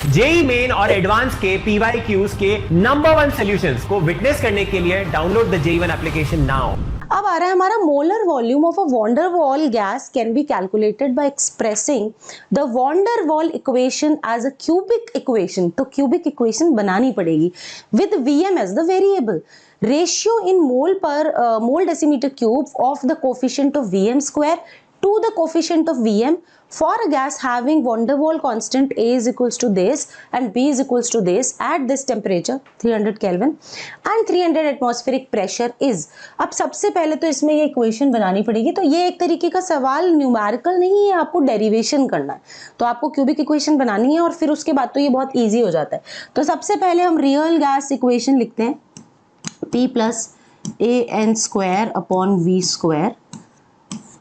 JEE main और advance के PYQs के नंबर 1 सॉल्यूशंस को विटनेस करने के लिए download the JEE1 application now. अब आ रहा है हमारा molar volume of a van der Waals gas can be calculated by expressing the van der Waals equation as a cubic equation. तो क्यूबिक इक्वेशन बनानी पड़ेगी with Vm as the variable, ratio in mole per mole decimetre cube of the coefficient of Vm square to the coefficient of Vm for a gas having van der Waals constant A is equals to this and B is equals to this at this temperature 300 Kelvin and 300 atmospheric pressure is। अब सबसे पहले तो इसमें ये equation बनानी पड़ेगी। तो ये एक तरीके का सवाल न्यूमेरिकल नहीं है, आपको डेरिवेशन करना है। तो आपको क्यूबिक इक्वेशन बनानी है और फिर उसके बाद तो ये बहुत ईजी हो जाता है। तो सबसे पहले हम रियल गैस इक्वेशन लिखते हैं, P plus AN square upon V square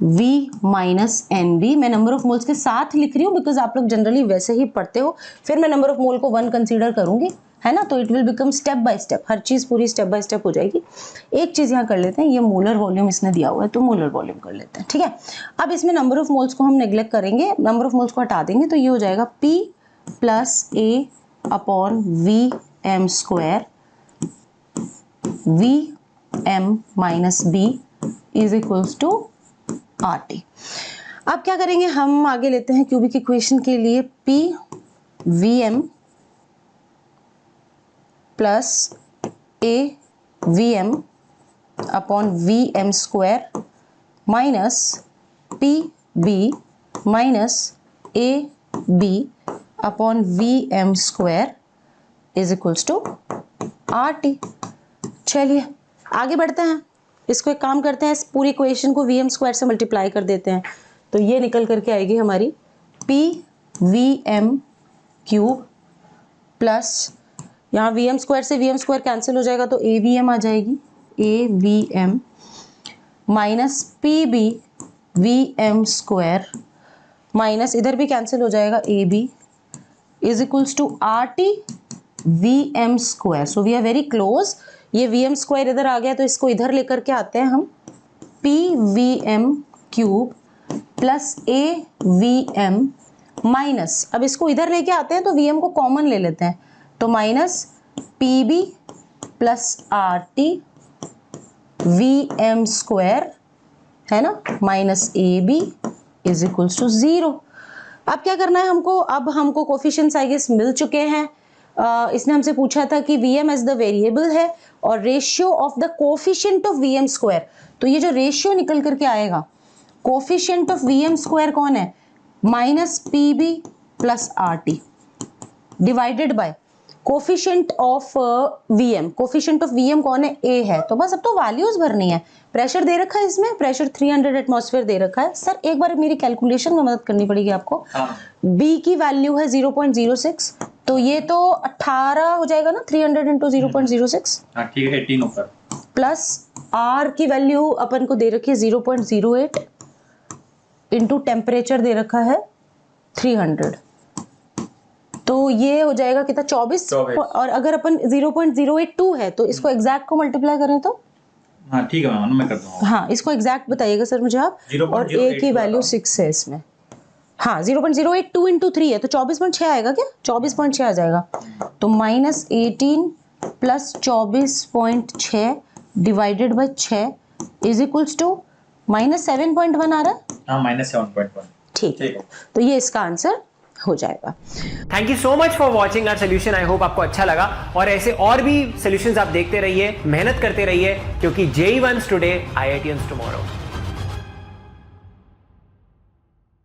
V minus NB। मैं नंबर ऑफ मोल्स के साथ लिख रही हूँ बिकॉज आप लोग जनरली वैसे ही पढ़ते हो। फिर मैं नंबर ऑफ मोल को 1 कंसीडर करूंगी, है ना। तो it will become step by step, हर चीज पूरी स्टेप बाय स्टेप हो जाएगी। एक चीज यहाँ कर लेते हैं, ये मोलर वॉल्यूम इसने दिया हुआ है तो मोलर वॉल्यूम कर लेते हैं, ठीक है। अब इसमें नंबर ऑफ मोल्स को हम नेग्लेक्ट करेंगे, नंबर ऑफ मोल्स को हटा देंगे तो ये हो जाएगा P plus A upon VM square VM minus B is equals to RT। अब क्या करेंगे, हम आगे लेते हैं क्यूबिक इक्वेशन के लिए P VM plus A VM upon VM square minus PB minus AB upon VM square is equals to RT। चलिए आगे बढ़ते हैं, इसको एक काम करते हैं, इस पूरी इक्वेशन को Vm स्क्वायर से मल्टीप्लाई कर देते हैं तो ये निकल करके आएगी हमारी PVM क्यूब प्लस यहाँ Vm स्क्वायर से Vm स्क्वायर कैंसिल हो जाएगा तो AVM आ जाएगी, AVM minus PB VM square minus इधर भी कैंसिल हो जाएगा AB is equals to RT VM square. So we are very close. ये Vm स्क्वायर इधर आ गया तो इसको इधर लेकर के आते हैं हम, PVM cube plus AVM minus, अब इसको इधर लेके आते हैं तो Vm को कॉमन ले लेते हैं तो minus PB plus RT VM square, है ना, minus AB is equals to 0। अब क्या करना है हमको, अब हमको कोफिशिएंट्स आई गेस मिल चुके हैं। इसने हमसे पूछा था कि Vm एज द वेरिएबल है और ratio of the coefficient of Vm square. तो ये जो रेशियो निकल करके आएगा, कोफिशिएंट ऑफ Vm स्क्वायर कौन है, minus PB plus RT divided by coefficient of Vm। Coefficient of Vm कौन है, A है। तो बस अब तो वैल्यूज भरनी है। प्रेशर दे रखा है इसमें, प्रेशर 300 एटमॉस्फेयर दे रखा है। सर एक बार मेरी कैलकुलेशन में मदद करनी पड़ेगी आपको। B की वैल्यू है 0.06 तो ये तो 18 हो जाएगा ना, 300 इंटू 0.06, ठीक है 18 ऊपर, प्लस R की वैल्यू अपन को दे रखी है 0.08 इंटू टेम्परेचर दे रखा है 300 तो ये हो जाएगा कितना, 24। और अगर अपन 0.082 है तो इसको एग्जैक्ट को मल्टीप्लाई करें तो, हाँ ठीक है मैम, मैं कर दूंगा। हाँ इसको एग्जैक्ट बताइएगा सर मुझे आप। और A की वैल्यू 6 है इसमें, हाँ 0.082 इंटू 3 है तो 24.6 आएगा क्या, 24.6 आ जाएगा। तो minus 18 plus 24.6 divided by 6 is equals to minus 7.1 आ रहा है, हाँ माइनस 7.1। ठीक है, तो ये इसका आंसर हो जाएगा। Thank you so much for watching our solution. I hope आपको अच्छा लगा और ऐसे और भी सोल्यूशंस आप देखते रहिए, मेहनत करते रहिए क्योंकि JEE1 टुडे IITians टुमारो।